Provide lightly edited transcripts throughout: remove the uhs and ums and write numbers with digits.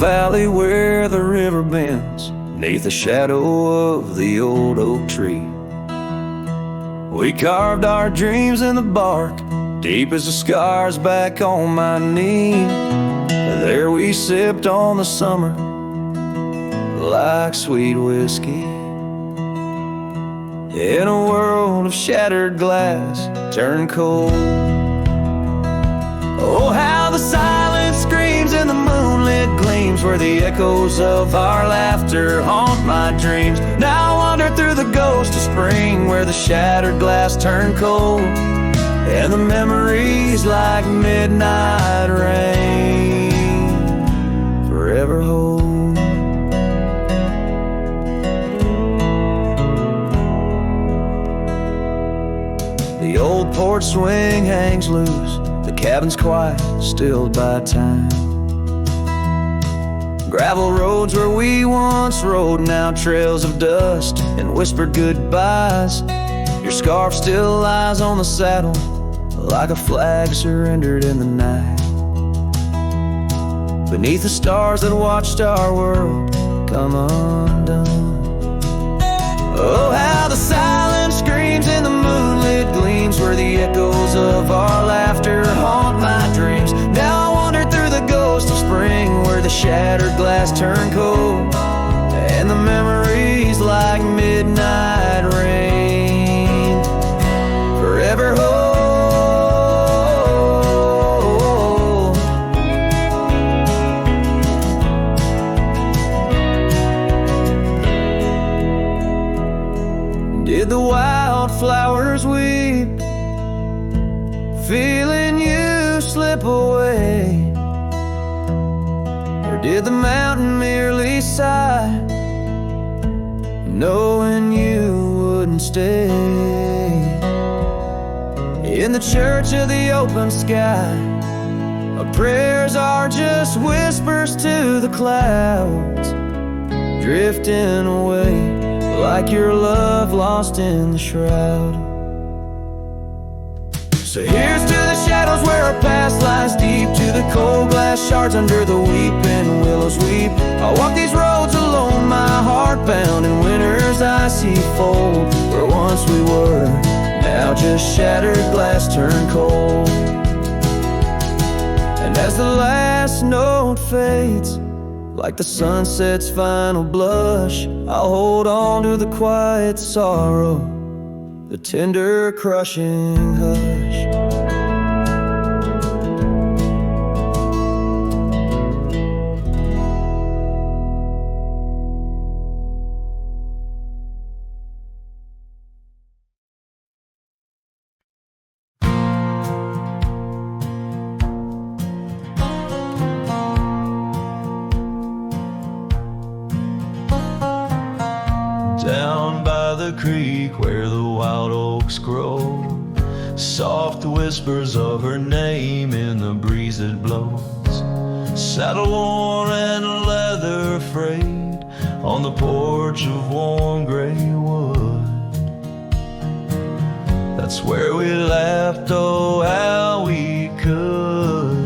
valley where the river bends, 'neath the shadow of the old oak tree. We carved our dreams in the bark, deep as the scars back on my knee. There we sipped on the summer like sweet whiskey. In a world of shattered glass turned cold. Oh, how the silence screams in the moonlit gleams, where the echoes of our laughter haunt my dreams. Now I wander through the ghost of spring, where the shattered glass turned cold, and the memories like midnight rain forever hold. The old porch swing hangs loose, the cabin's quiet, stilled by time. Gravel roads where we once rode, now trails of dust and whispered goodbyes. Your scarf still lies on the saddle, like a flag surrendered in the night. Beneath the stars that watched our world come undone. Oh, how the silence screams in the moonlit gleams, where the echoes of our laughter haunt my dreams. Now I wander through the ghost of spring, where the shattered glass turned cold, and the memories like midnight rain forever hold. Did the wildflowers weep, feeling you slip away? Or did the mountain merely sigh, knowing you wouldn't stay? In the church of the open sky, our prayers are just whispers to the clouds, drifting away like your love lost in the shroud. So here's to the shadows where our past lies deep, to the cold glass shards under the weeping willows weep. I'll walk these roads alone, my heart bound in winter's icy fold, where once we were, now just shattered glass turned cold. And as the last note fades, like the sunset's final blush, I'll hold on to the quiet sorrow, the tender crushing hush. Down by the creek where the wild oaks grow, soft whispers of her name in the breeze that blows. Saddle worn and leather frayed on the porch of warm gray wood. That's where we laughed, oh how we could.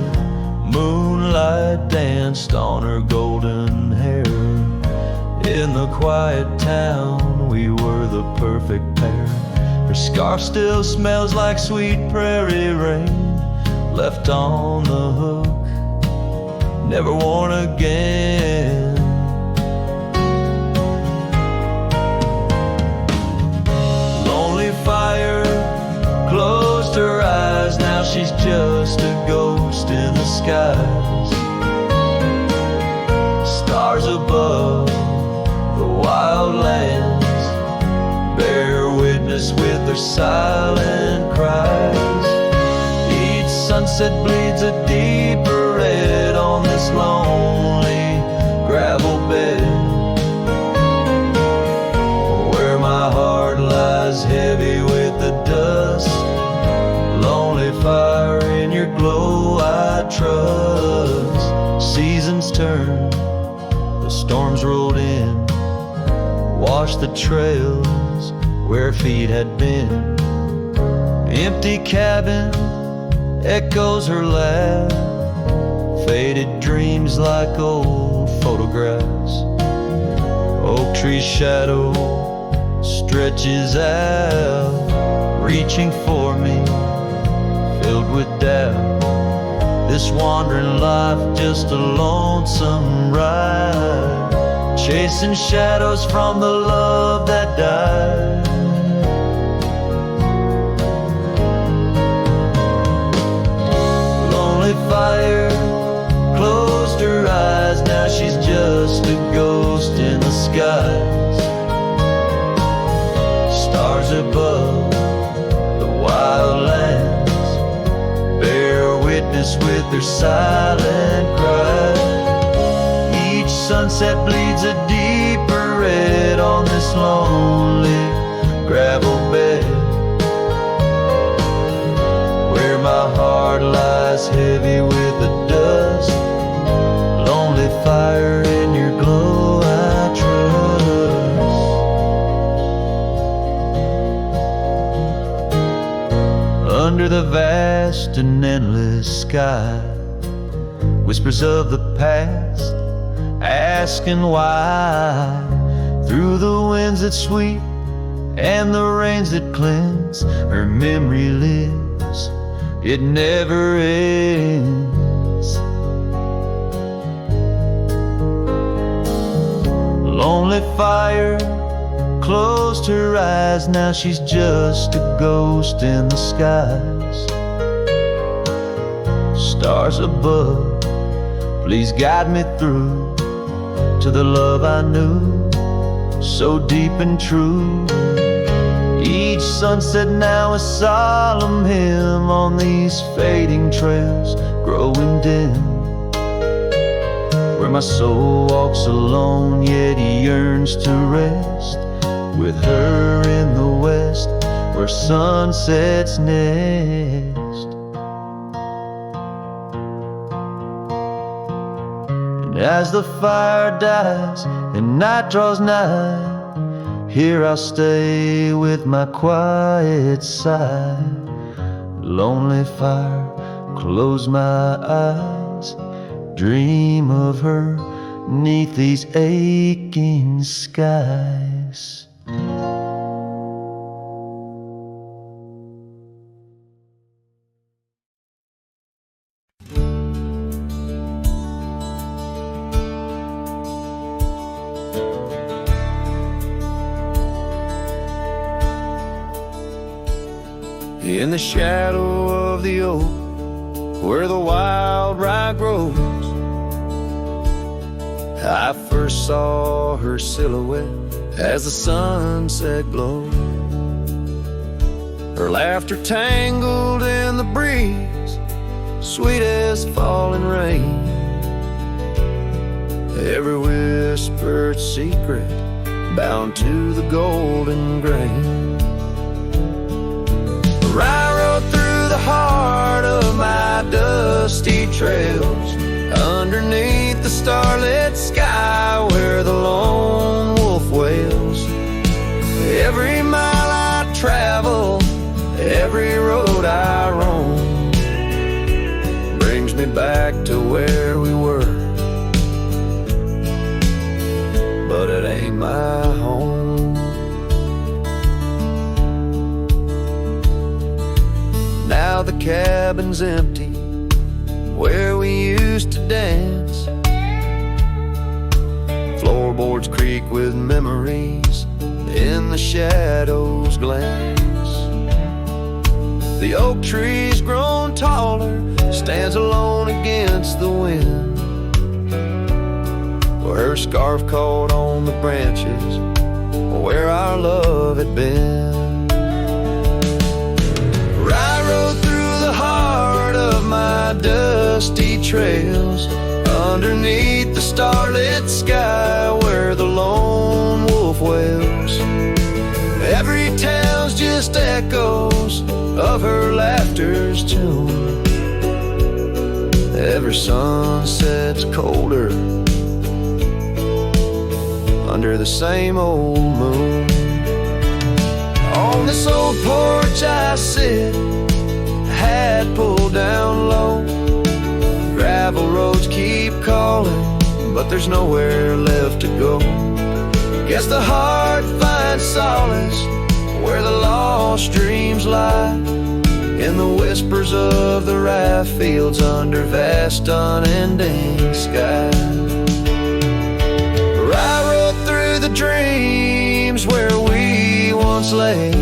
Moonlight danced on her golden hair. In the quiet town, we were the perfect pair. Her scarf still smells like sweet prairie rain, left on the hook, never worn again. Lonely fire closed her eyes, now she's just a ghost in the skies. Stars above the wild lands bear witness with their silent cries. Each sunset bleeds a deeper red on this lonely gravel bed, where my heart lies heavy with the dust. Lonely fire, in your glow I trust. Seasons turn, the storms rolled in, washed the trails where feet had been. Empty cabin echoes her laugh, faded dreams like old photographs. Oak tree shadow stretches out, reaching for me, filled with doubt. This wandering life, just a lonesome ride, chasing shadows from the love that died. Lonely fire closed her eyes, now she's just a ghost in the skies. Stars above the wild lands bear witness with their silent cry. Each sunset bleeds a deeper red on this lonely gravel bed, where my heart lies heavy with the dust. Lonely fire, in your glow I trust. Under the vast and endless sky, whispers of the past, asking why. Through the winds that sweep and the rains that cleanse, her memory lives, it never ends. Lonely fire closed her eyes, now she's just a ghost in the skies. Stars above, please guide me through to the love I knew, so deep and true. Each sunset now a solemn hymn on these fading trails growing dim, where my soul walks alone yet yearns to rest with her in the west, where sunsets nest. And as the fire dies and night draws nigh, here I'll stay with my quiet sigh. Lonely fire, close my eyes, dream of her 'neath these aching skies. In the shadow of the oak, where the wild rye grows, I first saw her silhouette as the sunset glowed. Her laughter tangled in the breeze, sweet as falling rain. Every whispered secret bound to the golden grain. I rode through the heart of my dusty trails, underneath the starlit sky where the lone wolf wails. Every mile I travel, every road I roam, brings me back to where we were, but it ain't my home. Now the cabin's empty where we used to dance. Floorboards creak with memories, in the shadows glance. The oak tree's grown taller, stands alone against the wind, where her scarf caught on the branches where our love had been. I rode through the heart of my dusty trails, underneath the starlit sky where the lone wolf wails. Every town's just echoes of her laughter's tune. Every sunset's colder under the same old moon. On this old porch I sit, hat pulled down low. Gravel roads keep calling, but there's nowhere left to go. Guess the heart finds solace where the lost dreams lie, in the whispers of the rye fields under vast unending sky. Where I rode through the dreams where we once lay,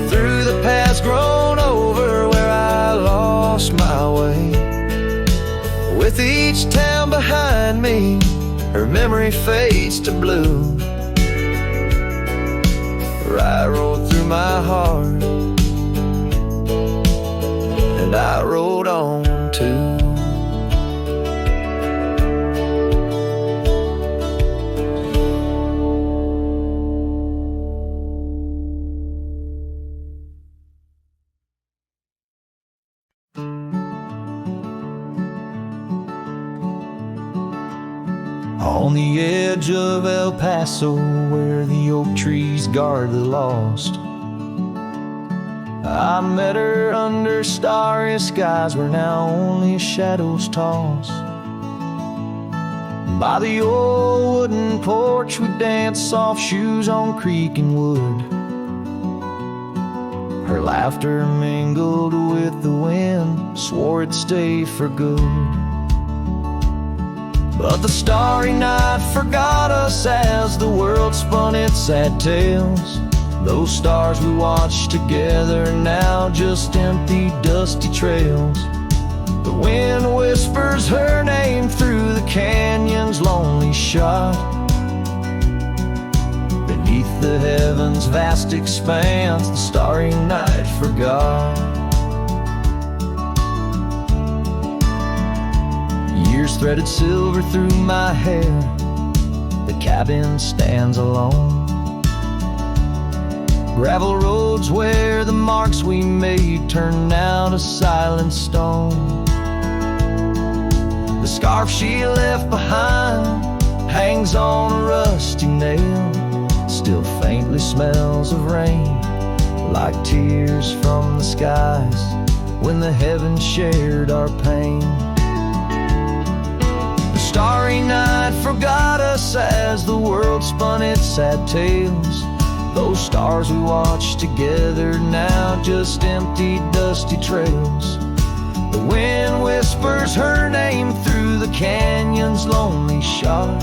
through the paths grown over where I lost my way. With each town behind me, her memory fades to blue. Where I rode through my heart, and I rode on too. On the edge of El Paso, where the oak trees guard the lost, I met her under starry skies where now only shadows toss. By the old wooden porch we danced soft shoes on creaking wood. Her laughter mingled with the wind, swore it'd stay for good. But the starry night forgot us as the world spun its sad tales. Those stars we watched together now just empty, dusty trails. The wind whispers her name through the canyon's lonely shot. Beneath the heavens' vast expanse, the starry night forgot. Years threaded silver through my hair, the cabin stands alone. Gravel roads where the marks we made turn now to silent stone. The scarf she left behind hangs on a rusty nail, still faintly smells of rain, like tears from the skies when the heavens shared our pain. The starry night forgot us as the world spun its sad tales. Those stars we watched together now just empty, dusty trails. The wind whispers her name through the canyon's lonely shot.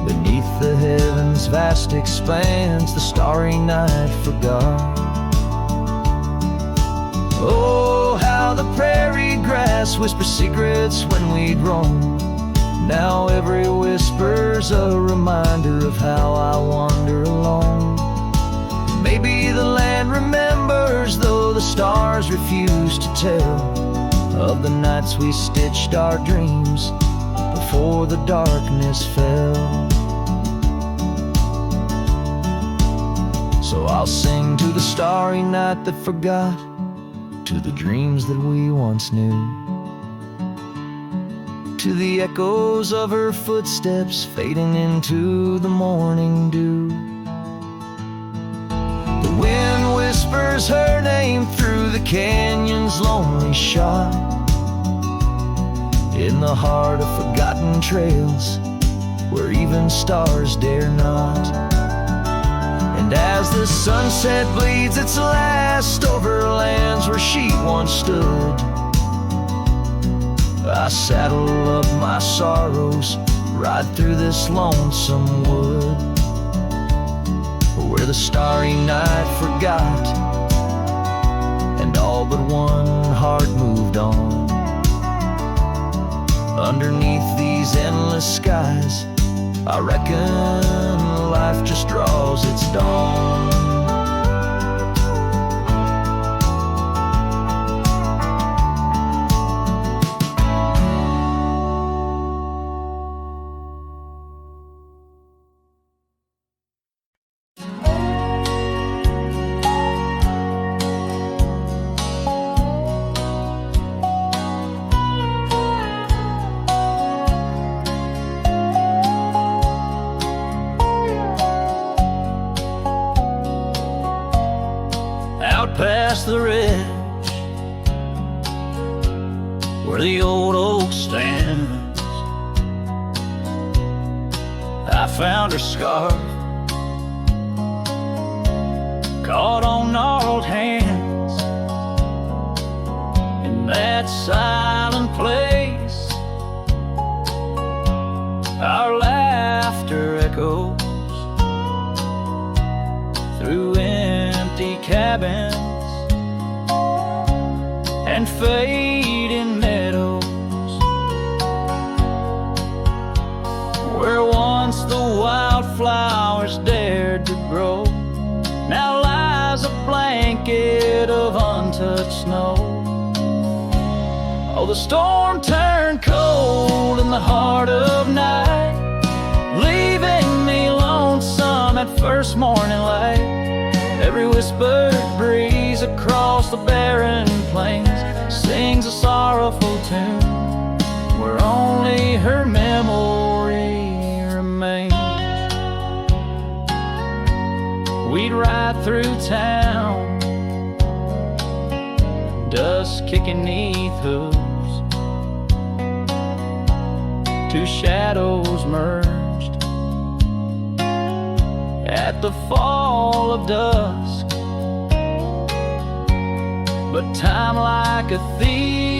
Beneath the heavens' vast expanse, the starry night forgot. Oh, how the prairie grass whispers secrets when we'd roam. Now every whisper's a reminder of how I wander alone. Maybe the land remembers, though the stars refuse to tell, of the nights we stitched our dreams before the darkness fell. So I'll sing to the starry night that forgot, to the dreams that we once knew, to the echoes of her footsteps fading into the morning dew. The wind whispers her name through the canyon's lonely shot, in the heart of forgotten trails where even stars dare not. And as the sunset bleeds its last over lands where she once stood, I saddle up my sorrows, ride through this lonesome wood, where the starry night forgot, and all but one heart moved on. Underneath these endless skies, I reckon life just draws its dawn. Past the ridge where the old oaks stand, found her scarf caught on gnarled hands in that silent place. Our laughter echoes through empty cabins and fading meadows, where once the wildflowers dared to grow, now lies a blanket of untouched snow. Oh, the storm turned cold in the heart of night, leaving me lonesome at first morning light. Every whispered breeze across the barren plains sings a sorrowful tune, where only her memory remains. We'd ride through town, dust kicking 'neath hooves, two shadows merged at the fall of dusk. But time, like a thief,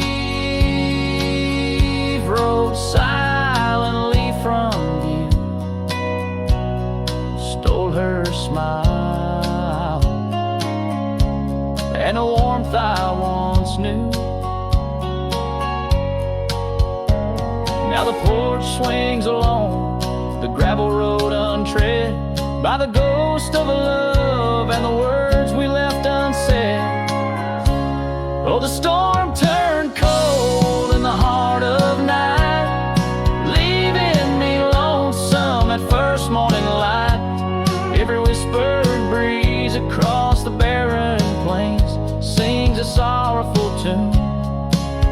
rode silently from view, stole her smile and a warmth I once knew. Now the porch swings alone, the gravel road untread, by the ghost of a love and the words we left unsaid. Oh, the storm turned cold in the heart of night, leaving me lonesome at first morning light. Every whispered breeze across the barren plains sings a sorrowful tune,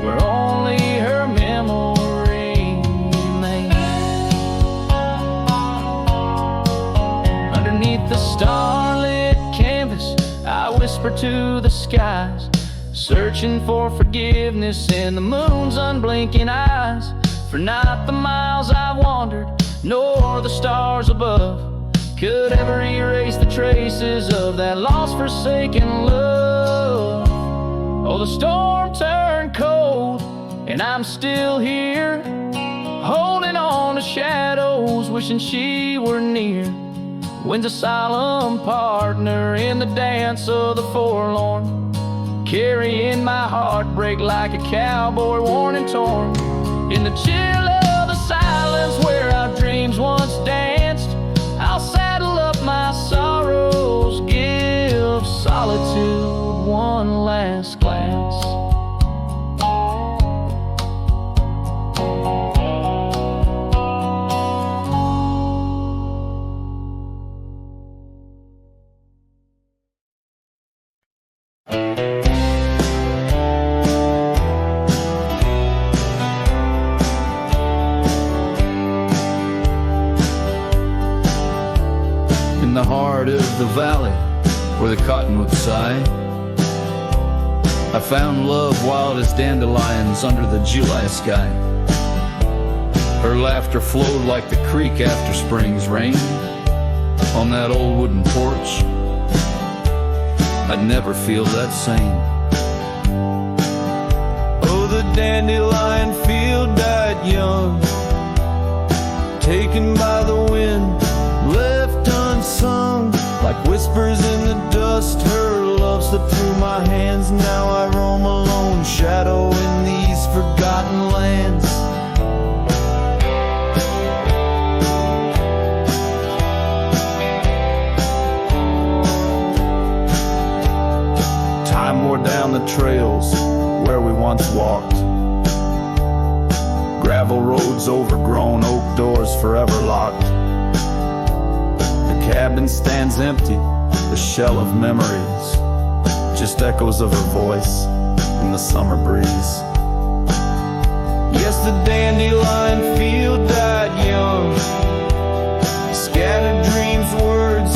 where only her memory remains. Underneath the starlit canvas, I whisper to the skies, searching for forgiveness in the moon's unblinking eyes. For not the miles I've wandered, nor the stars above, could ever erase the traces of that lost, forsaken love. Oh, the storm turned cold, and I'm still here, holding on to shadows, wishing she were near. Wind's a solemn partner in the dance of the forlorn, carrying my heartbreak like a cowboy worn and torn. In the chill of the silence where our dreams once danced, I'll saddle up my sorrows, give solitude one last glance. In the heart of the valley where the cottonwoods sigh, I found love wild as dandelions under the July sky. Her laughter flowed like the creek after spring's rain. On that old wooden porch, I'd never feel that same. Oh, the dandelion field died young, taken by the wind, left unsung, like whispers in the dust. Her love slipped through my hands. Now I roam alone, shadow in these forgotten lands. Time wore down the trails where we once walked, gravel roads overgrown, oak doors forever locked. Cabin stands empty, the shell of memories, just echoes of her voice in the summer breeze. Yes, the dandelion field died young, scattered dreams, words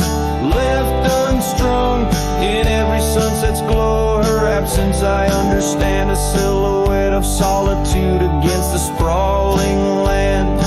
left unstrung. In every sunset's glow, her absence I understand, a silhouette of solitude against the sprawling land.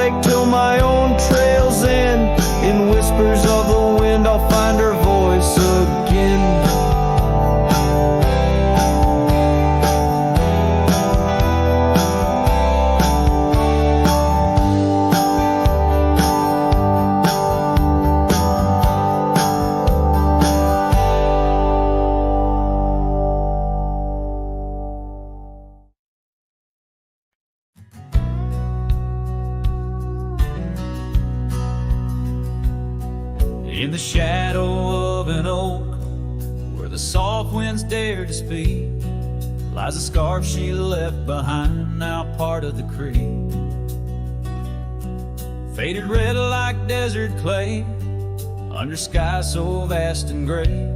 awake till my own trails end. In whispers of the wind I'll find her voice again. In the shadow of an oak, where the soft winds dare to speak, lies a scarf she left behind, now part of the creek. Faded red like desert clay, under skies so vast and gray.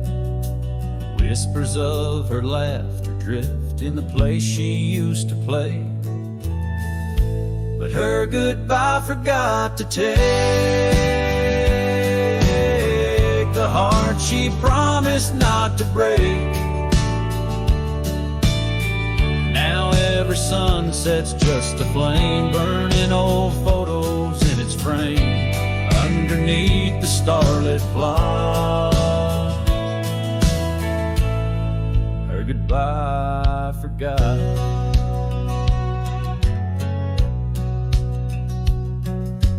Whispers of her laughter drift in the place she used to play. But her goodbye forgot to take the heart she promised not to break. Now every sunset's just a flame, burning old photos in its frame, underneath the starlit plot. Her goodbye forgot.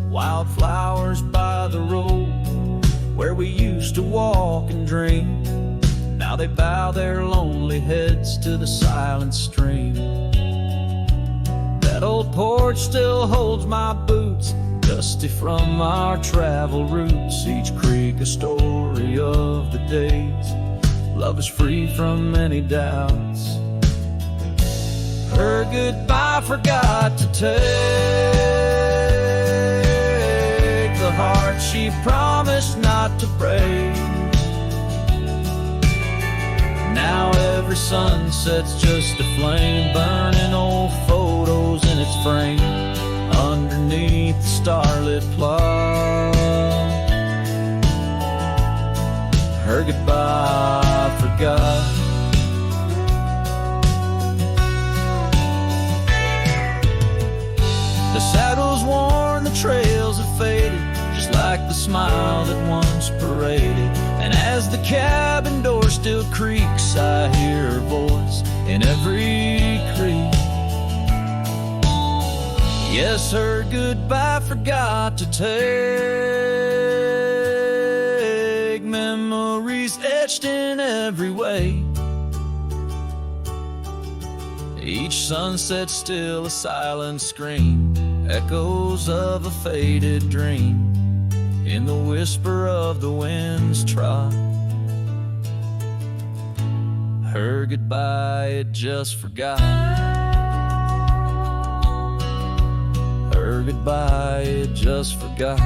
Wildflowers by the road, where we used to walk and dream, now they bow their lonely heads to the silent stream. That old porch still holds my boots, dusty from our travel routes. Each creek a story of the days love is free from any doubts. Her goodbye forgot to take the heart she promised not to break. Now every sunset's just a flame, burning old photos in its frame, underneath the starlit plot. Her goodbye forgot. The saddle's worn, the trails have faded, just like the smile that once paraded. And as the cabin door still creaks, I hear her voice in every creak. Yes, her goodbye forgot to take memories etched in every way. Each sunset still a silent scream, echoes of a faded dream, in the whisper of the wind's trot. Her goodbye it just forgot. Her goodbye it just forgot.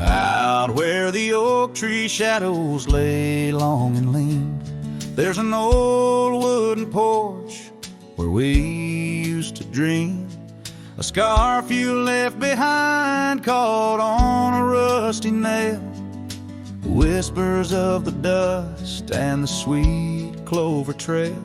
Out where the oak tree shadows lay long and lean, there's an old wooden porch where we used to dream. A scarf you left behind caught on a rusty nail, whispers of the dust and the sweet clover trail.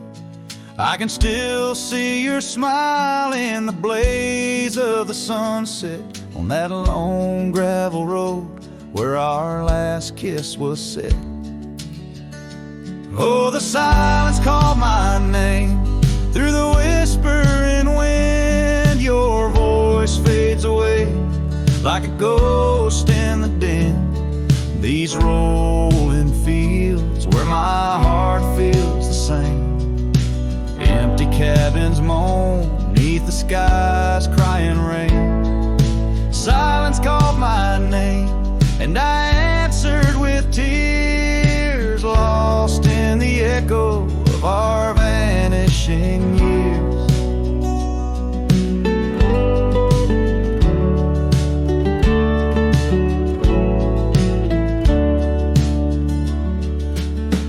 I can still see your smile in the blaze of the sunset on that lone gravel road where our last kiss was set. Oh, the silence called my name through the whispering wind. Your voice fades away like a ghost in the din. These rolling fields where my heart feels the same. Empty cabins moan neath the sky's crying rain. Silence called my name and I answered with tears, lost in the echo of our vanishing years.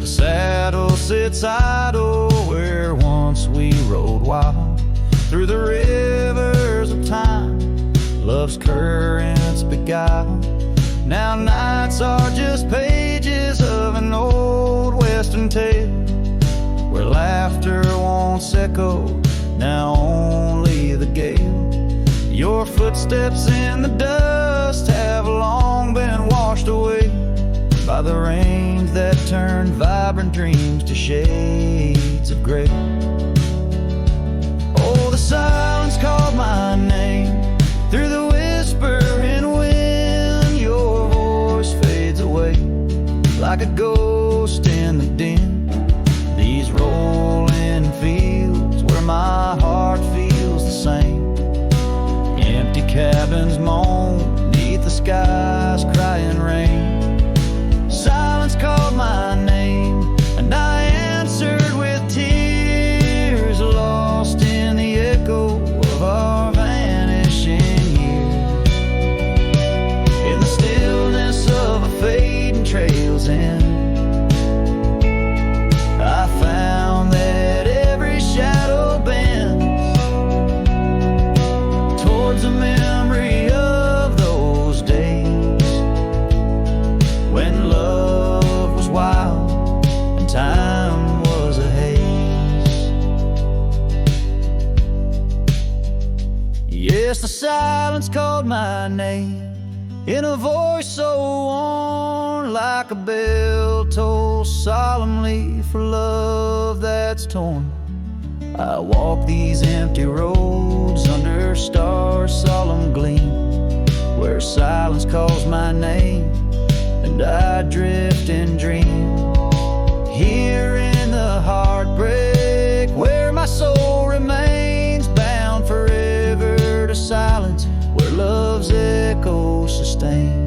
The saddle sits idle rode wild through the rivers of time, love's currents beguile. Now nights are just pages of an old western tale, where laughter once echoed, now only the gale. Your footsteps in the dust have long been washed away by the rains that turned vibrant dreams to shades of gray. Oh, the silence called my name through the whispering wind. Your voice fades away like a ghost in the din. These rolling fields where my heart feels the same. Empty cabins moan beneath the sky's crying rain. Silence called my name, and I answered with tears, lost in the echo of our vanishing years. In the stillness of a fading trail's end, I found that every shadow bends towards a memory of those days when love was wild and time was a haze. Yes, the silence called my name in a voice so worn, like a bell toll solemnly for love that's torn. I walk these empty roads under stars' solemn gleam, where silence calls my name and I drift and dream. Here in the heartbreak where my soul remains bound forever to silence, where love's echo sustains.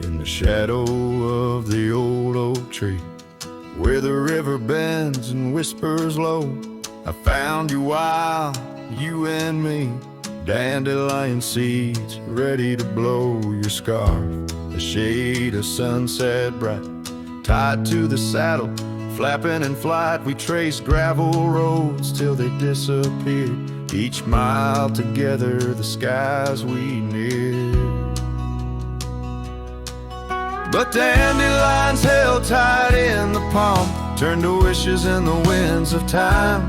In the shadow of the old oak tree, where the river bends and whispers low, I found you wild, you and me, dandelion seeds ready to blow. Your scarf, a shade of sunset bright, tied to the saddle, flapping in flight. We traced gravel roads till they disappeared, each mile together the skies we neared. But dandelions held tight in the palm turned to wishes in the winds of time.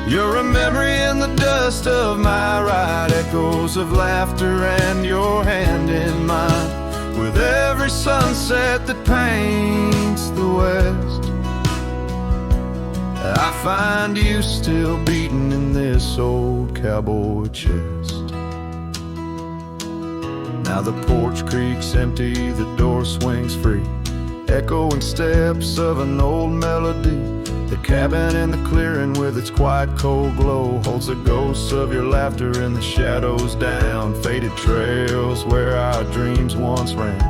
You're a memory in the dust of my ride, echoes of laughter and your hand in mine. With every sunset that paints the west, I find you still beating in this old cowboy chest. Now the porch creaks empty, the door swings free, echoing steps of an old melody. The cabin in the clearing with its quiet cold glow holds the ghosts of your laughter in the shadows down faded trails where our dreams once ran.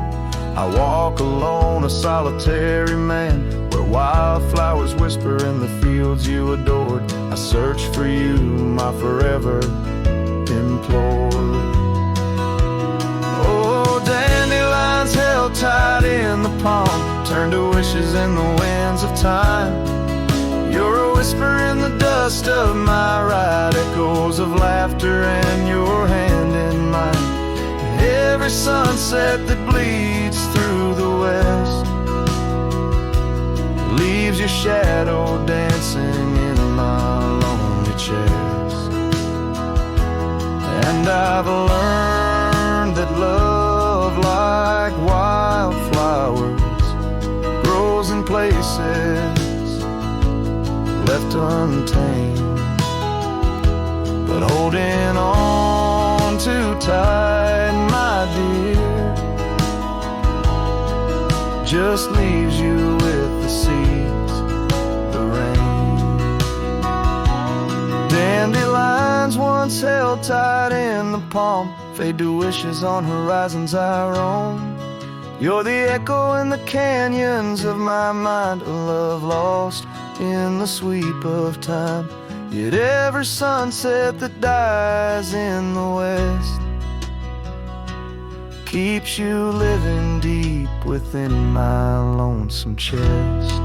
I walk alone, a solitary man, where wildflowers whisper in the fields you adored. I search for you, my forever implored. Oh, dandelions held tight in the palm turn to wishes in the winds of time. You're a whisper in the dust of my ride, echoes of laughter and your hand in mine. Every sunset that bleeds through the west leaves your shadow dancing in my lonely chest. And I've learned that love, like wildflowers, grows in places left untamed. But holding on too tight, my dear, just leaves you with the seeds, the rain. Dandelion hands once held tight in the palm fade to wishes on horizons I roam. You're the echo in the canyons of my mind, a love lost in the sweep of time. Yet every sunset that dies in the west keeps you living deep within my lonesome chest.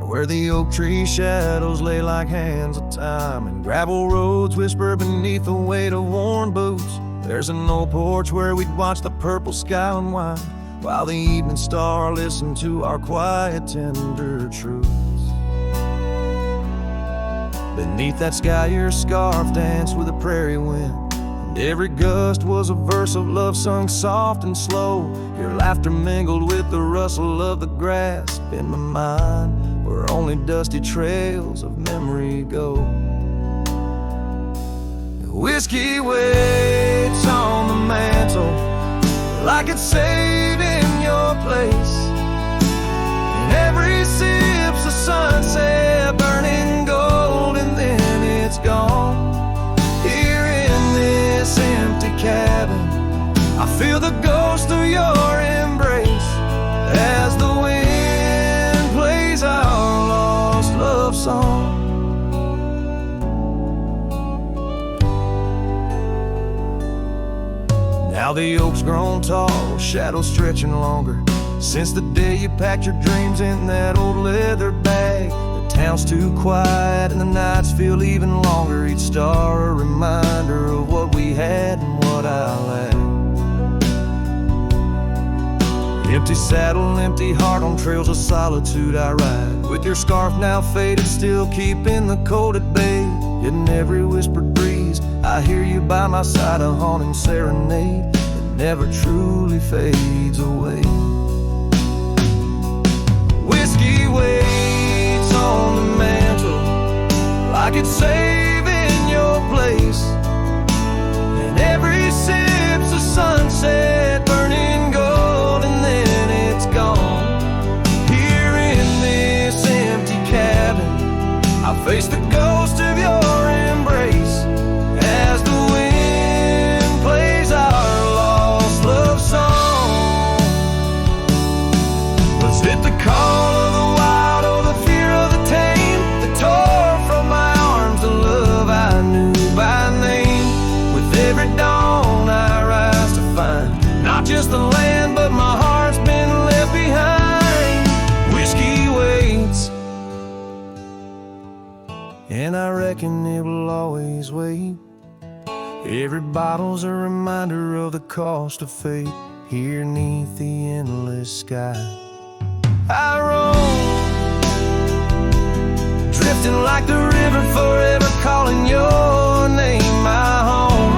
Where the oak tree shadows lay like hands of time, and gravel roads whisper beneath the weight of worn boots, there's an old porch where we'd watch the purple sky unwind, while the evening star listened to our quiet, tender truths. Beneath that sky your scarf danced with the prairie wind, and every gust was a verse of love sung soft and slow. Your laughter mingled with the rustle of the grass in my mind, where only dusty trails of memory go. Whiskey waits on the mantle like it's saving your place, and every sip's a sunset burning gold, and then it's gone. Here in this empty cabin, I feel the ghost of your embrace as the wind plays our lost love song. Now the oak's grown tall, shadows stretching longer, since the day you packed your dreams in that old leather bag. The town's too quiet and the nights feel even longer, each star a reminder of what we had and what I lacked. Empty saddle, empty heart, on trails of solitude I ride, with your scarf now faded, still keeping the cold at bay. Yet in every whispered breeze I hear you by my side, a haunting serenade that never truly fades away. Whiskey waits on the mantle like it's saving your place, and every sip's a sunset burning gold, and then it's gone. Here in this empty cabin, I face the ghost of your embrace as the wind plays our lost love song. Was it the call of the wild or the fear of the tame that tore from my arms the love I knew by name? With every dawn I rise to find not just the land, but my heart's been left behind. Whiskey waits, and I reckon it will always wait. Every bottle's a reminder of the cost of fate. Here neath the endless sky I roam, drifting like the river, forever calling your name my home.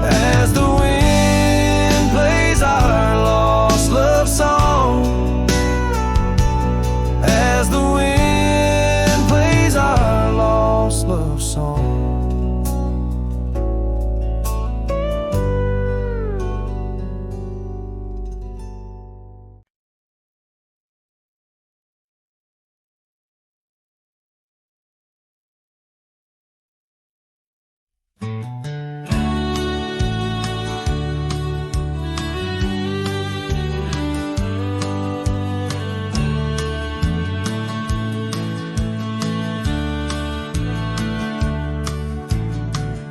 As the wind plays our lost love song, as the wind plays our lost love song.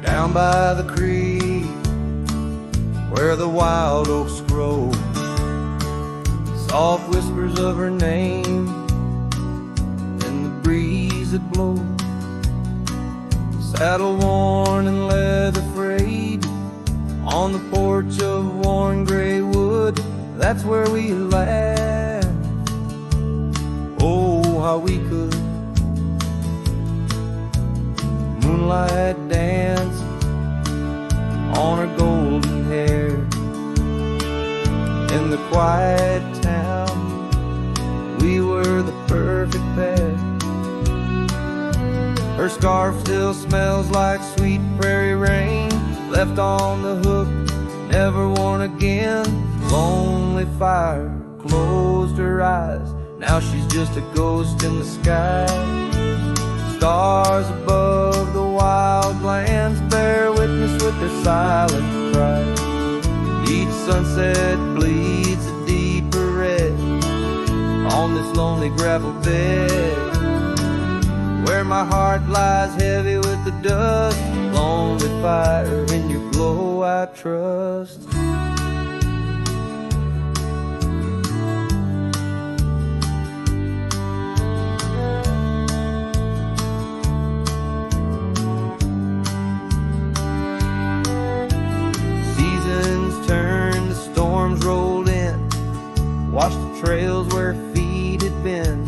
Down by the creek where the wild oaks grow, soft whispers of her name in the breeze that blows. Saddle worn and leather frayed on the porch of worn gray wood, that's where we laughed Oh, how we could moonlight dance on her golden hair in the quiet town. We were the perfect pair. Her scarf still smells like sweet prairie rain, left on the hook, never worn again. Lonely fire closed her eyes, now she's just a ghost in the sky. Stars above the wild lands bear witness with their silent cry. Each sunset bleeds a deeper red on this lonely gravel bed, where my heart lies heavy with the dust. Lonely fire, in your glow I trust. Seasons turned, the storms rolled in, washed the trails where feet had been.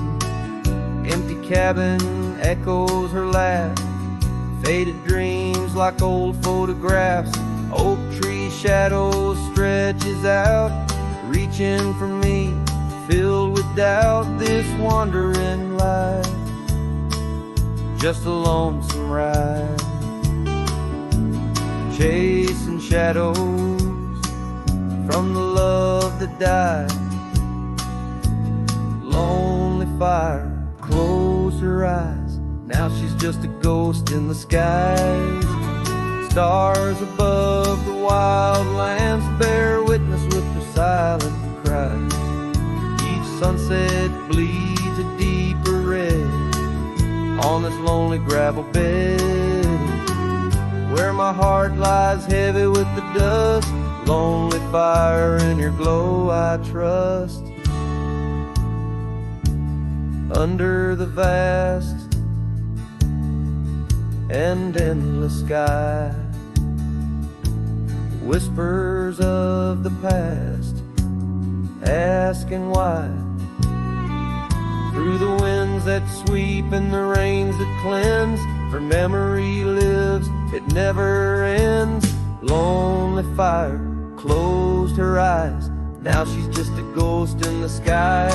Empty cabin echoes her laugh, faded dreams like old photographs. Oak tree shadow stretches out, reaching for me, filled with doubt. This wandering life, just a lonesome ride, chasing shadows from the love that died. Lonely fire closed her eyes, now she's just a ghost in the skies. Stars above the wild lands bear witness with their silent cries. Each sunset bleeds a deeper red on this lonely gravel bed, where my heart lies heavy with the dust. Lonely fire, in your glow I trust. Under the vast and endless sky, whispers of the past, asking why. Through the winds that sweep and the rains that cleanse, her memory lives, it never ends. Lonely fire closed her eyes, now she's just a ghost in the sky.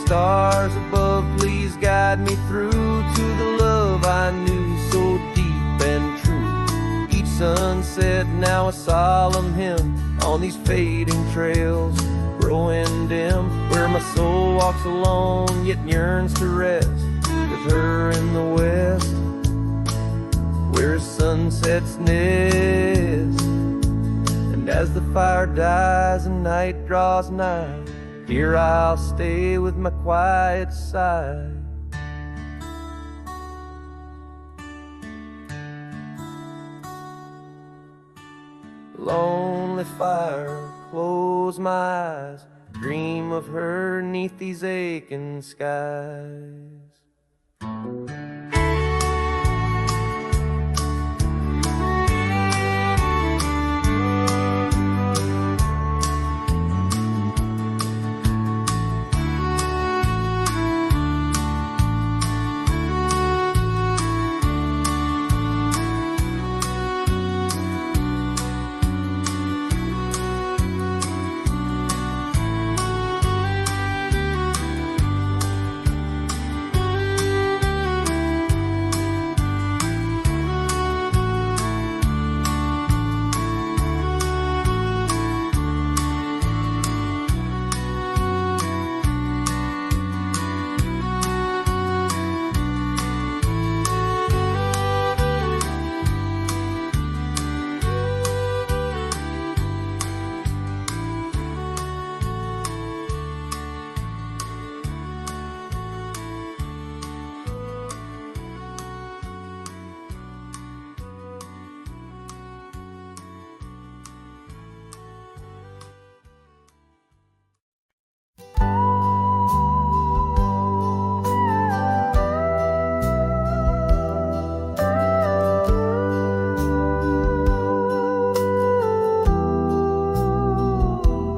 Stars above, please guide me through to the love I knew so deep and true. Each sunset now a solemn hymn on these fading trails growing dim, where my soul walks alone yet yearns to rest with her in the west, where sunsets nest. And as the fire dies and night draws nigh, here I'll stay with my quiet sigh. Lonely fire, close my eyes, dream of her 'neath these aching skies.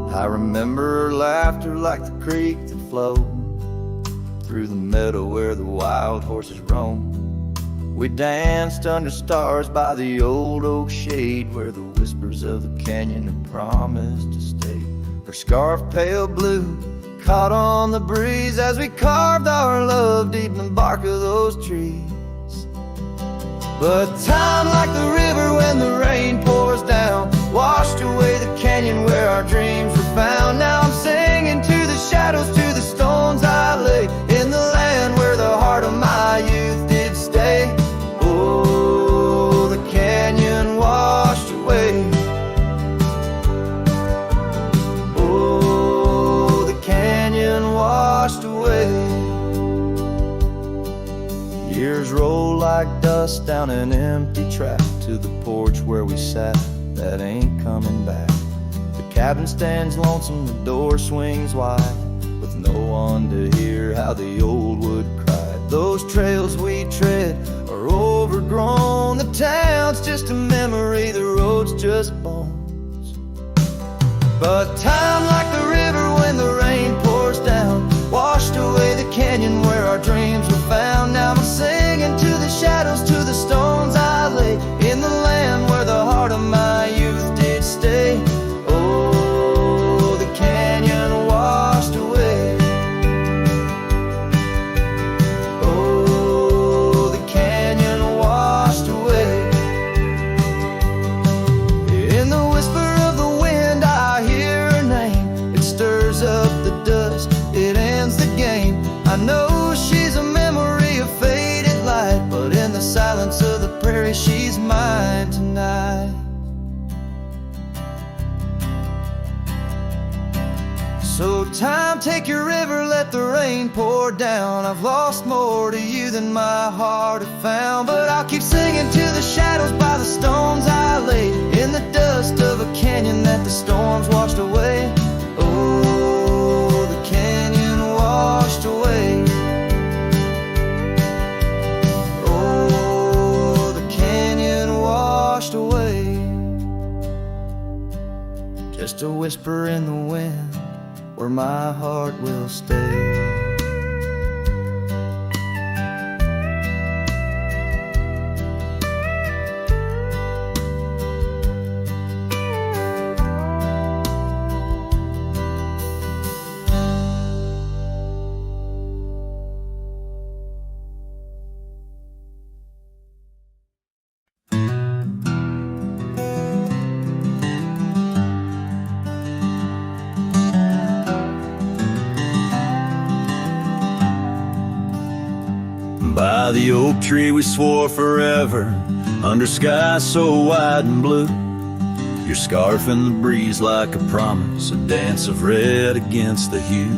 I remember her laughter like the creek that flowed meadow where the wild horses roam. We danced under stars by the old oak shade where the whispers of the canyon had promised to stay. Her scarf pale blue caught on the breeze as we carved our love deep in the bark of those trees. But time, like the river when the rain pours down, washed away the canyon where our dreams were found. Now I'm singing to the shadows, to the stones I lay, in the land where the heart of my youth did stay. Oh, the canyon washed away. Oh, the canyon washed away. Years roll like dust down an empty track to the porch where we sat, that ain't coming back. The cabin stands lonesome, the door swings wide, with no one to hear how the old wood cried. Those trails we tread are overgrown, the town's just a memory, the road's just bones. But time, like the river when the rain pours down, washed away the canyon where our dreams were found. Now I'm singing to the shadows, to the stones I lay, in the land where the heart of my youth did stay. Oh, the canyon washed away. Oh, the canyon washed away. In the whisper of the wind I hear her name. It stirs up the dust, it ends the game. I know she's a memory of faded light, but in the silence of the prairie she's mine tonight. So time, take your river, let the rain pour down. I've lost more to you than my heart had found, but I'll keep singing to the shadows by the stones I lay, in the dust of a canyon that the storms washed away. Oh, the canyon washed away. Oh, the canyon washed away. Just a whisper in the wind where my heart will stay. By the oak tree we swore forever, under skies so wide and blue. Your scarf in the breeze like a promise, a dance of red against the hue.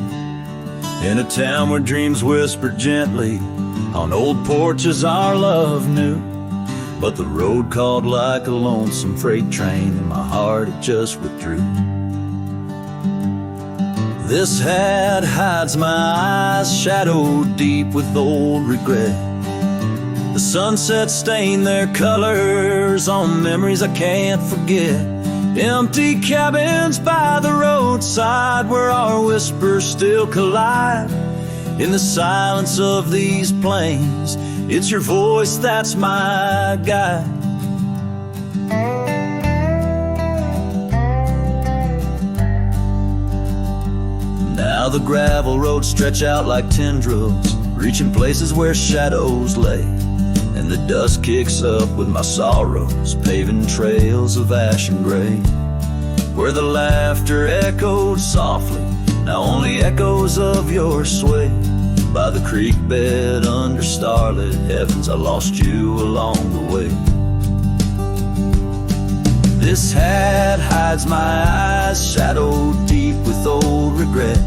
In a town where dreams whisper gently, on old porches our love knew. But the road called like a lonesome freight train, and my heart it just withdrew. This hat hides my eyes, shadowed deep with old regret. The sunset stained their colors on memories I can't forget. Empty cabins by the roadside where our whispers still collide. In the silence of these plains, it's your voice that's my guide. Now the gravel roads stretch out like tendrils, reaching places where shadows lay. And the dust kicks up with my sorrows, paving trails of ash and gray. Where the laughter echoed softly, now only echoes of your sway. By the creek bed under starlit heavens, I lost you along the way. This hat hides my eyes, shadowed deep with old regret.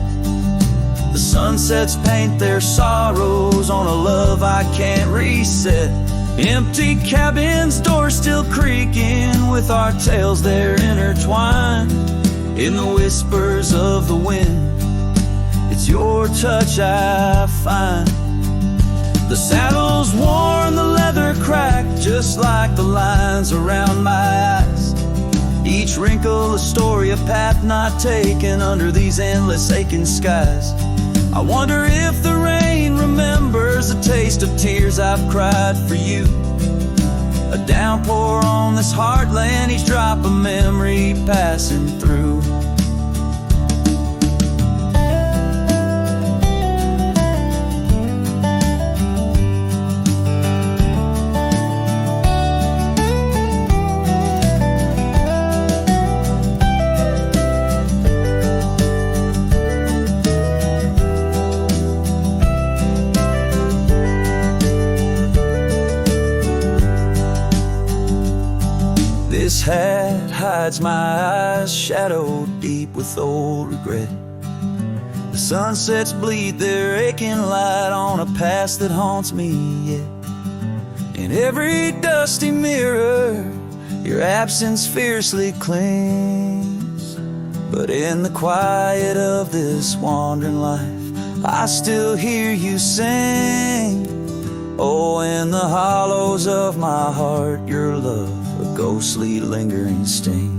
The sunsets paint their sorrows on a love I can't reset. Empty cabins, doors still creaking with our tales there intertwined. In the whispers of the wind, it's your touch I find. The saddle's worn, the leather cracked, just like the lines around my eyes. Each wrinkle a story, a path not taken under these endless aching skies. I wonder if the rain remembers taste of tears I've cried for you. A downpour on this heartland, each drop a memory passing through. This hat hides my eyes, shadowed deep with old regret. The sunsets bleed their aching light on a past that haunts me yet. In every dusty mirror, your absence fiercely clings. But in the quiet of this wandering life, I still hear you sing. Oh, in the hollows of my heart, your love, a ghostly lingering sting.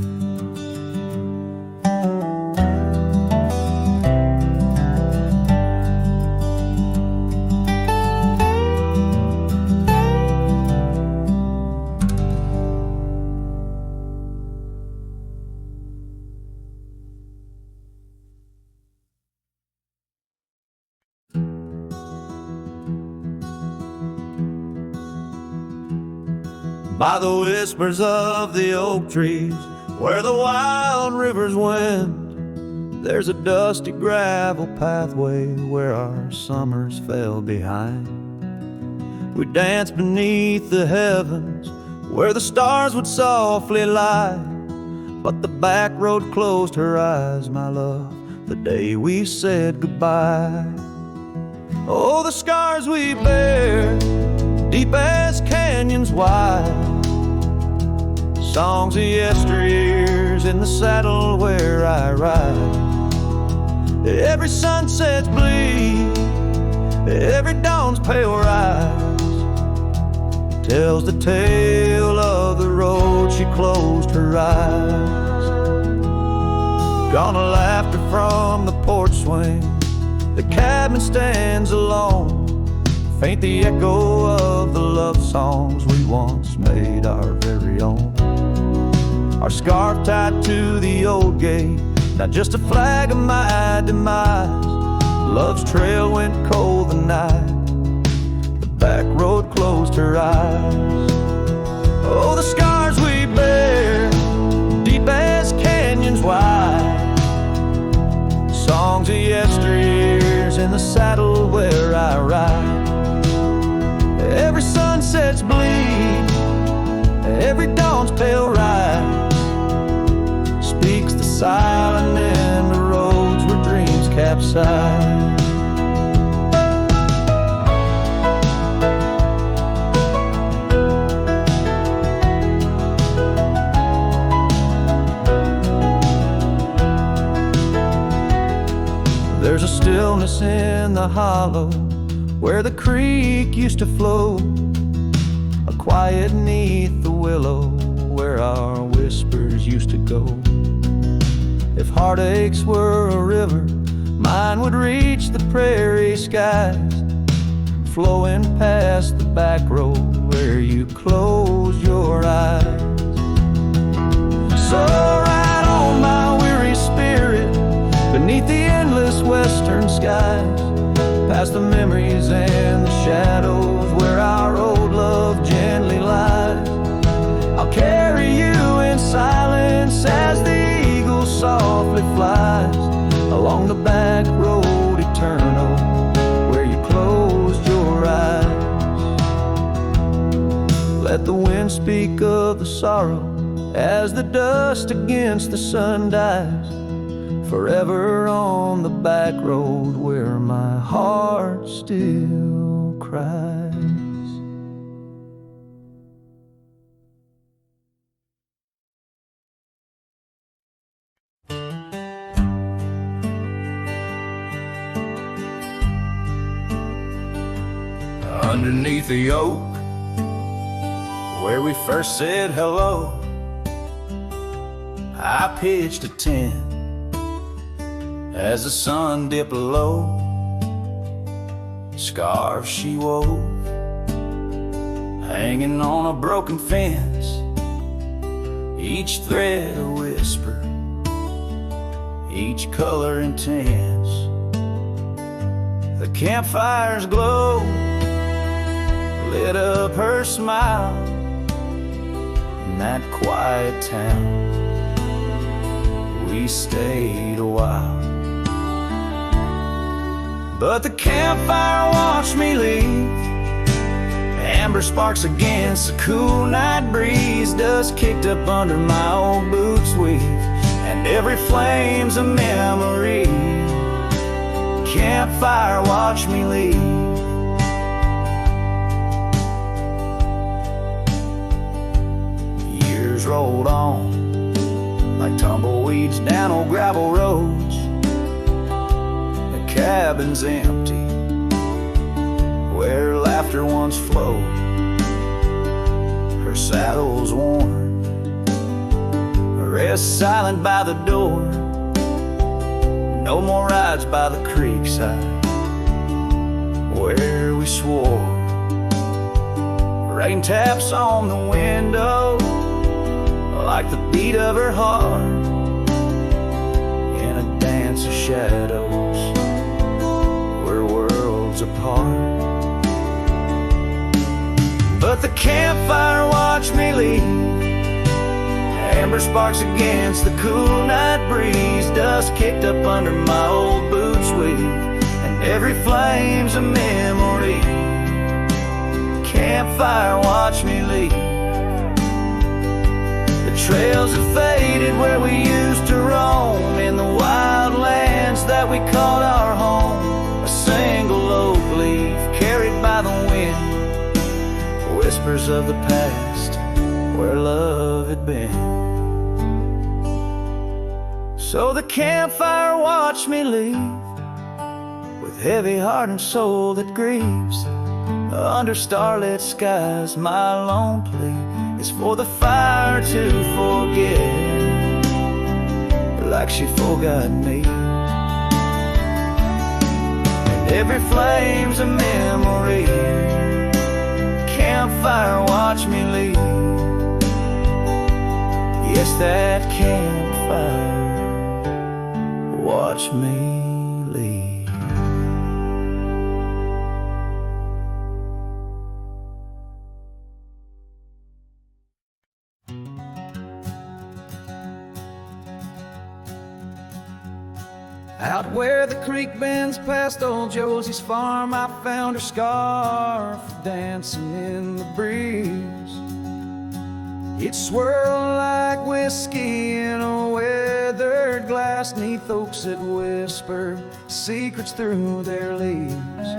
By the whispers of the oak trees, where the wild rivers wend, there's a dusty gravel pathway where our summers fell behind. We danced beneath the heavens, where the stars would softly lie. But the back road closed her eyes, my love, the day we said goodbye. Oh, the scars we bear, deep as canyons wide. Songs of yesteryears in the saddle where I ride. Every sunset's bleed, every dawn's pale rise tells the tale of the road she closed her eyes. Gone a laughter from the porch swing, the cabin stands alone. Faint the echo of the love songs we once made our very own. Our scarf tied to the old gate, not just a flag of my demise. Love's trail went cold the night the back road closed her eyes. Oh, the scars we bear, deep as canyons wide. Songs of yesteryears in the saddle where I ride. Every sunset's bleed, every dawn's pale rise speaks the silent in the roads where dreams capsize. There's a stillness in the hollow where the creek used to flow, a quiet neath the willow where our whispers used to go. If heartaches were a river, mine would reach the prairie skies, flowing past the back road where you closed your eyes. So ride on my weary spirit beneath the endless western skies, past the memories and the shadows where our old love gently lies. I'll carry you in silence as the eagle softly flies along the back road eternal where you closed your eyes. Let the wind speak of the sorrow as the dust against the sun dies, forever on the back road where my heart still cries. Underneath the oak where we first said hello, I pitched a tent as the sun dipped low. scarves she wove, hanging on a broken fence, each thread a whisper, each color intense. The campfire's glow lit up her smile in that quiet town. We stayed a while, but the campfire watched me leave. Amber sparks against the cool night breeze, dust kicked up under my old boots weave, and every flame's a memory. Campfire watched me leave. Years rolled on like tumbleweeds down old gravel roads. The cabin's empty where laughter once flowed. Her saddle's worn, rests silent by the door. No more rides by the creekside where we swore. Rain taps on the window like the beat of her heart in a dance of shadows, we're worlds apart. But the campfire watched me leave. Amber sparks against the cool night breeze, dust kicked up under my old boots weave, and every flame's a memory. Campfire watched me leave. The trails have faded where we used to roam, in the wild lands that we called our home. A single oak leaf carried by the wind, whispers of the past where love had been. So the campfire watched me leave, with heavy heart and soul that grieves. Under starlit skies my lone plea is for the fire to forget, like she forgot me. And every flame's a memory. Campfire watch me leave. Yes, that campfire watch me leave. Out where the creek bends past old Josie's farm, I found her scarf dancing in the breeze. It swirled like whiskey in a weathered glass, 'neath oaks that whisper secrets through their leaves.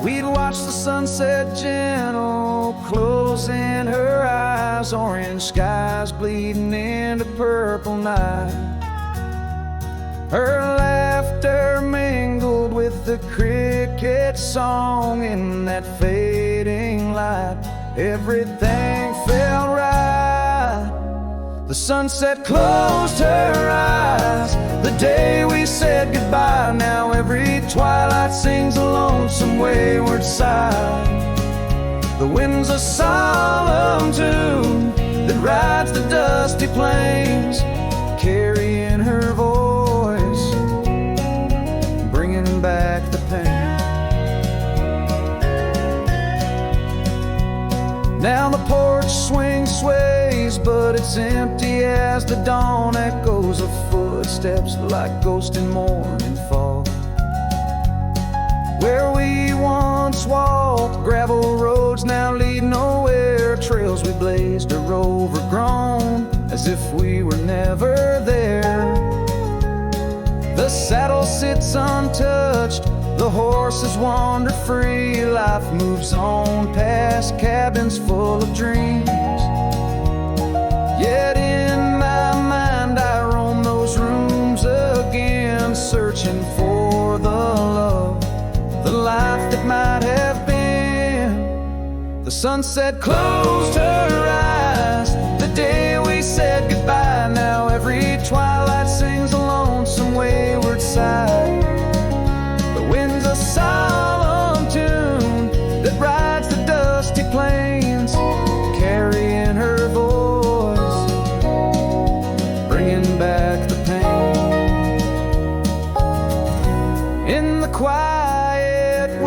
We'd watch the sunset gentle, closing her eyes, orange skies bleeding into purple night. Her laughter mingled with the cricket song in that fading light. Everything felt right. The sunset closed her eyes the day we said goodbye. Now every twilight sings a lonesome wayward sigh. The wind's a solemn tune that rides the dusty plains, carrying her voice, bringing back the pain. Now the porch swing sways, but it's empty as the dawn echoes of footsteps like ghosts in morning fall. Where we once walked, gravel roads now lead nowhere. Trails we blazed are overgrown, as if we were never there. The saddle sits untouched, the horses wander free. Life moves on past cabins full of dreams. Yet in my mind I roam those rooms again, searching for the love, the life that might have been. The sunset closed her eyes the day we said goodbye. Now every twilight sings a lonesome wayward sigh. The wind's a sigh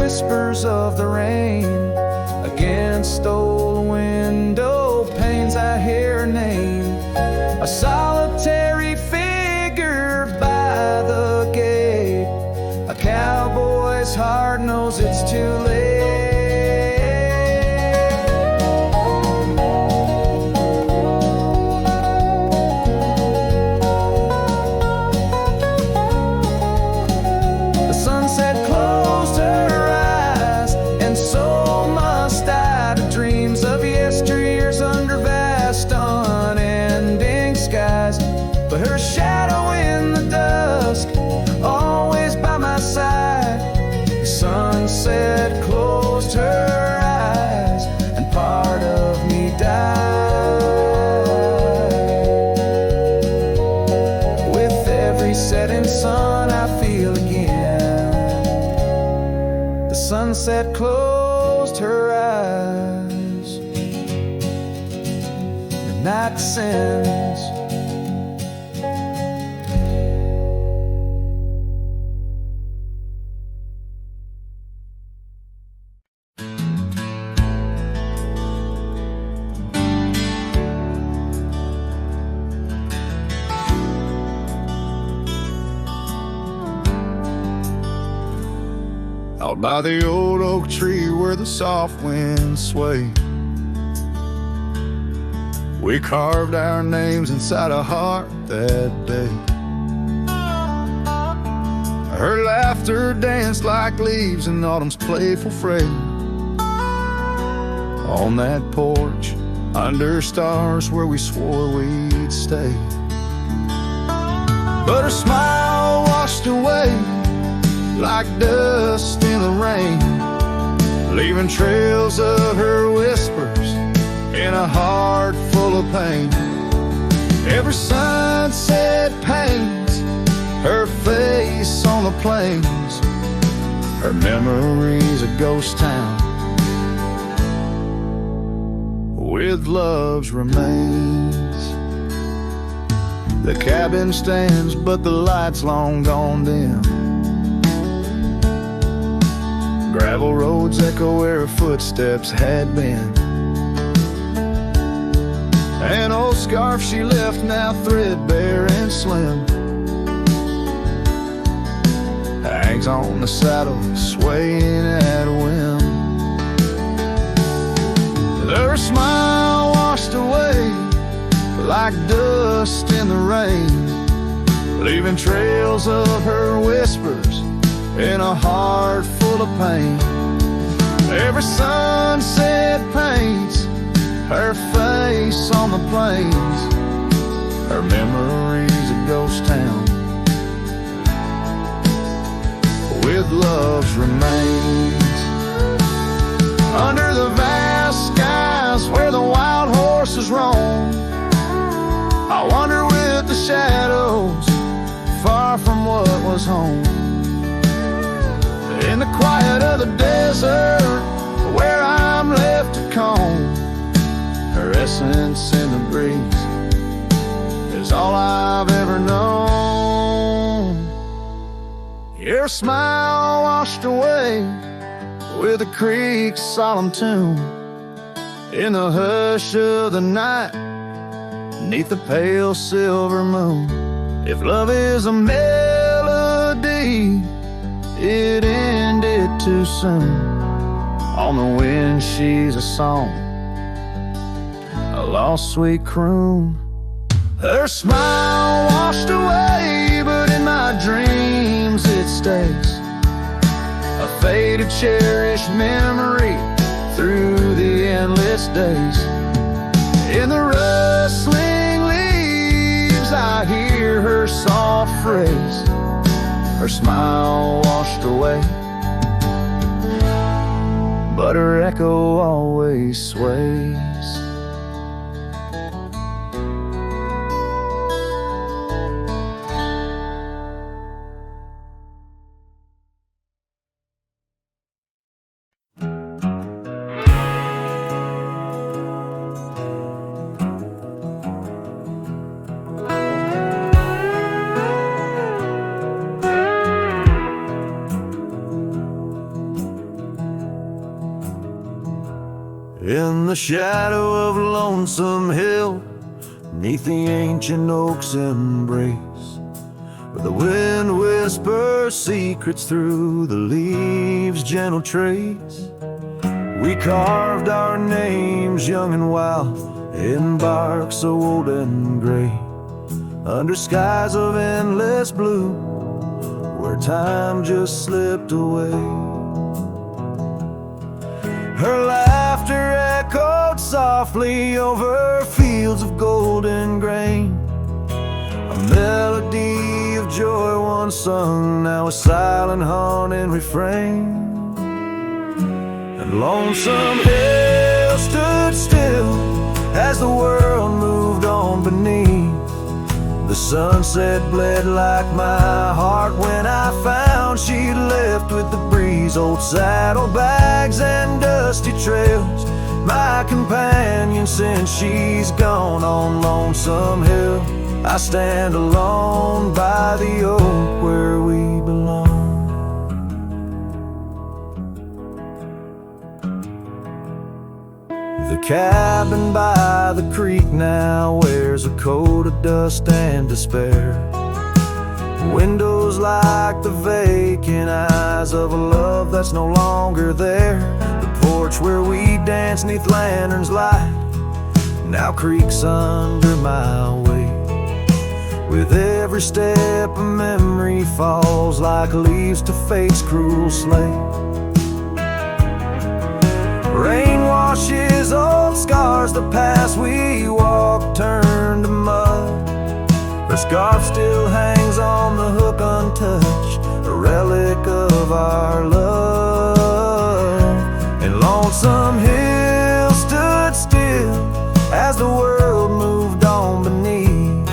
whispers of the rain. Against old window panes I hear her name. A solitary figure by the gate. A cowboy's heart knows it's too late. The sunset closed her eyes, and so must I, to dreams of yesteryears under vast unending skies. But her shadow in the dusk, always by my side. The sunset closed her eyes, and part of me died. With every setting sun I feel again. The sunset closed her eyes. The night descends. Out by the old oak tree where the soft winds sway, we carved our names inside a heart that day. Her laughter danced like leaves in autumn's playful fray. On that porch, under stars where we swore we'd stay. But her smile washed away like dust in the rain, leaving trails of her whispers in a heart full of pain. Every sunset paints her face on the plains, her memories a ghost town with love's remains. The cabin stands, but the light's long gone dim. Gravel roads echo where her footsteps had been. An old scarf she left, now threadbare and slim, hangs on the saddle, swaying at a whim. Her smile washed away like dust in the rain, leaving trails of her whispers in a heart full of pain. Every sunset paints her face on the plains, her memories a ghost town with love's remains. Under the vast skies where the wild horses roam, I wander with the shadows, far from what was home. In the quiet of the desert, where I'm left to comb, her essence in the breeze is all I've ever known. Your smile washed away with the creek's solemn tune, in the hush of the night, neath the pale silver moon. If love is a melody, it ended too soon. On the wind she's a song, a lost sweet croon. Her smile washed away, but in my dreams it stays, a faded cherished memory through the endless days. In the rustling leaves I hear her soft phrase, her smile washed away, but her echo always sways. In the shadow of Lonesome Hill, 'neath the ancient oak's embrace, where the wind whispers secrets through the leaves' gentle trace, we carved our names young and wild in bark so old and gray, under skies of endless blue, where time just slipped away. Her laughter echoed softly over fields of golden grain, a melody of joy once sung, now a silent haunting refrain. And Lonesome Hill stood still as the world moved on beneath. The sunset bled like my heart when I found she'd left with the breeze. Old saddlebags and dusty trails, my companion since she's gone. On Lonesome Hill I stand alone by the oak where we belong. The cabin by the creek now wears a coat of dust and despair. Windows like the vacant eyes of a love that's no longer there. The porch where we dance 'neath lanterns light now creaks under my weight. With every step a memory falls like leaves to fate's cruel slate. Rain washes old scars, the past we walked turned to mud. Her scarf still hangs on the hook untouched, a relic of our love. And Lonesome Hill stood still as the world moved on beneath.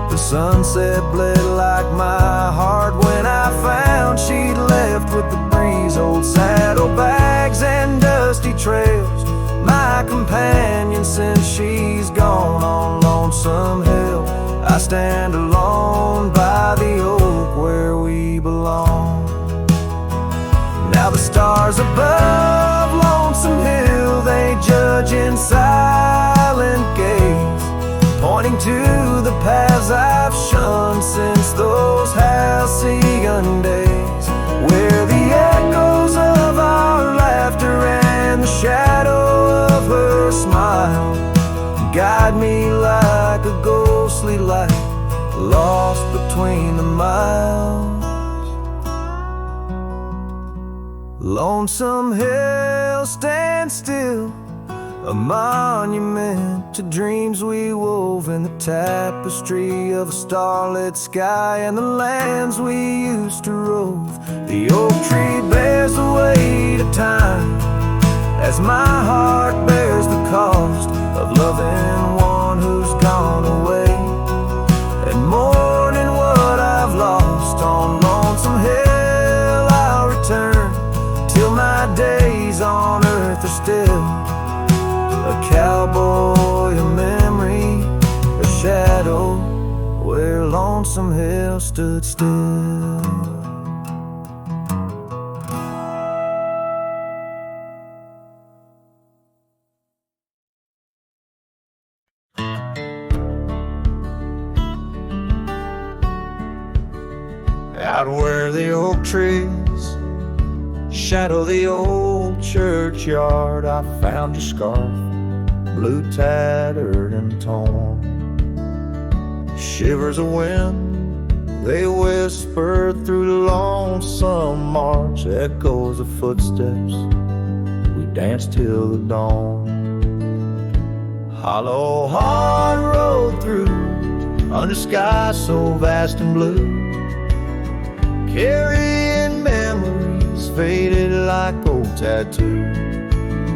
The sunset bled like my heart when I found she'd left with the breeze. Old saddlebags and dusty trails, my companion since she's gone. On Lonesome Hill I stand alone by the oak where we belong. Now the stars above Lonesome Hill, they judge in silent gaze, pointing to the paths I've shunned since those halcyon days, where the echoes of our laughter and the shadow of her smile guide me like a ghostly light lost between the miles. Lonesome Hill stands still, a monument to dreams we wove in the tapestry of a starlit sky and the lands we used to rove. The oak tree bears the weight of time as my heart bears the cost of loving one who's gone away and mourning what I've lost. On Lonesome Hill I'll return till my days on earth are still a cowboy, a memory, a shadow where Lonesome Hill stood still. Out where the oak trees shadow the old churchyard, I found your scarf, blue tattered and torn. Shivers of wind, they whispered through the lonesome march, echoes of footsteps, we danced till the dawn. Hollow heart rolled through under skies so vast and blue, carrying memories faded like old tattoos.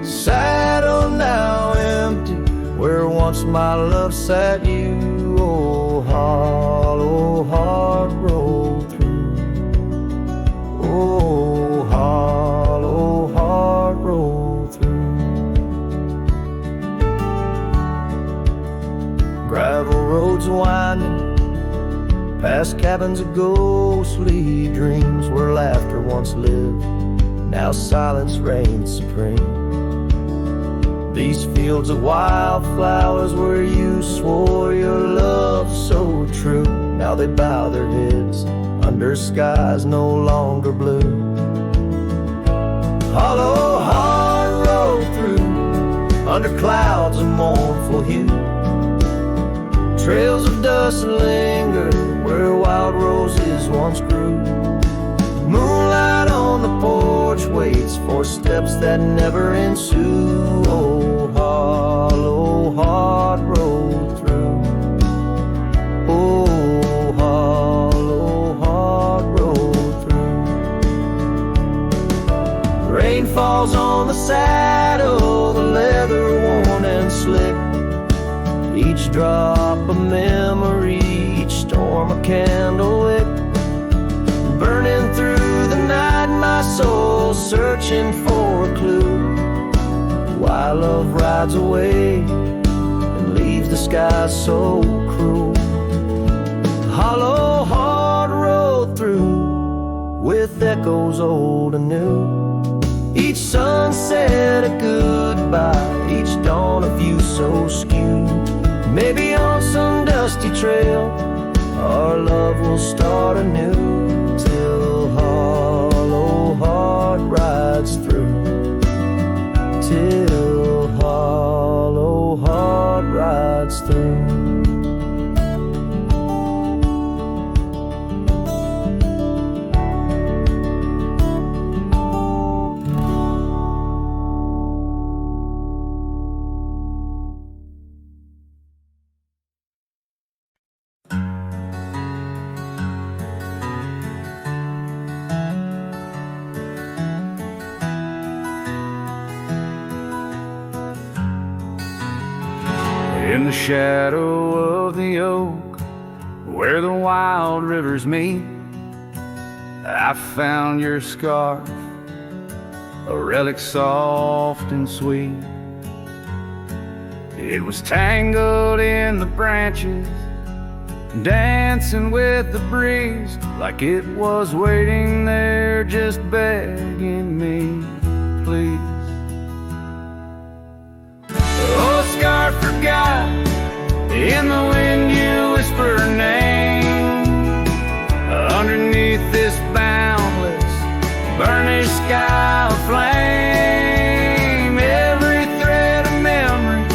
Saddle now empty where once my love sat you. Oh, hollow heart rolled through. Oh, hollow heart rolled through. Gravel roads winding past cabins of ghostly dreams, where laughter once lived, now silence reigns supreme. These fields of wildflowers where you swore your love so true, now they bow their heads under skies no longer blue. Hollow heart rolled through under clouds of mournful hue. Trails of dust linger where wild roses once grew. Moonlight on the porch waits for steps that never ensue. Oh, hollow heart rolled through. Oh, hollow heart rolled through. Rain falls on the saddle, the leather worn and slick. Each drop a memory, each storm a candle wick. Burning through the night, my soul searching for a clue. Why love rides away and leaves the sky so cruel. Hollow heart rolled through with echoes old and new. Each sunset a goodbye, each dawn a view so skewed. Maybe on some dusty trail our love will start anew, till hollow heart rides through. Till hollow heart rides through. In the shadow of the oak, where the wild rivers meet, I found your scarf, a relic soft and sweet. It was tangled in the branches, dancing with the breeze, like it was waiting there just begging me, please. Oh, scarf forgot, in the wind you whisper her name. Underneath this boundless, burnished sky of flame, every thread of memory,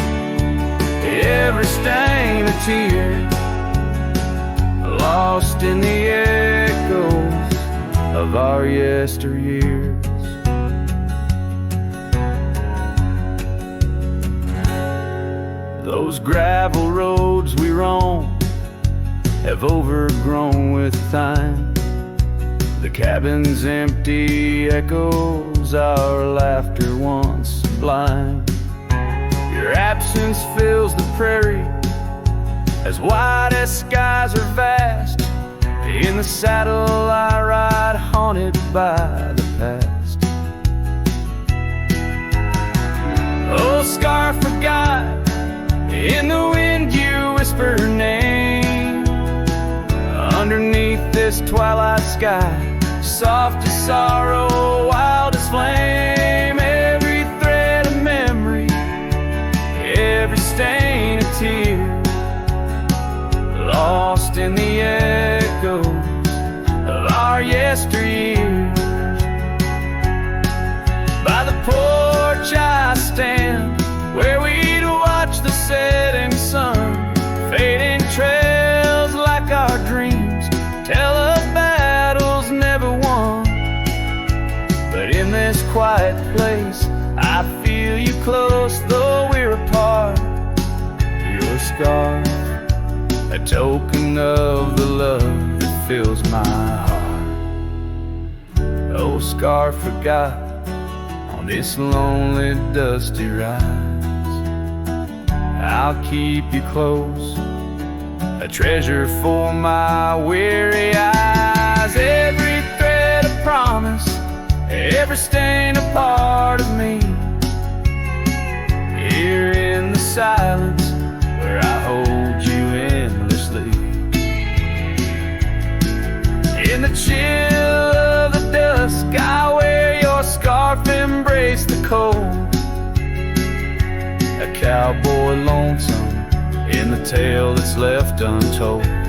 every stain of tear, lost in the echoes of our yesteryears. Those gravel roads we roam have overgrown with time. The cabin's empty echoes our laughter once sublime. Your absence fills the prairie, as wide as skies are vast. In the saddle I ride, haunted by the past. Oh, scarf forgot, in the wind you whisper her name. Underneath this twilight sky, soft as sorrow, wild as flame, every thread of memory, every stain of tear, lost in the echoes of our yesteryears. By the porch I stand, where we'd watch the setting sun, fading trails like our dreams tell of battles never won. But in this quiet place I feel you close, though we're apart. Your scarf, a token of the love that fills my heart. Oh, scarf forgot, on this lonely dusty ride, I'll keep you close, a treasure for my weary eyes. Every thread a promise, every stain a part of me. Here in the silence where I hold you endlessly. In the chill of the dusk I wear your scarf, embrace the cold. cowboy lonesome in the tale that's left untold.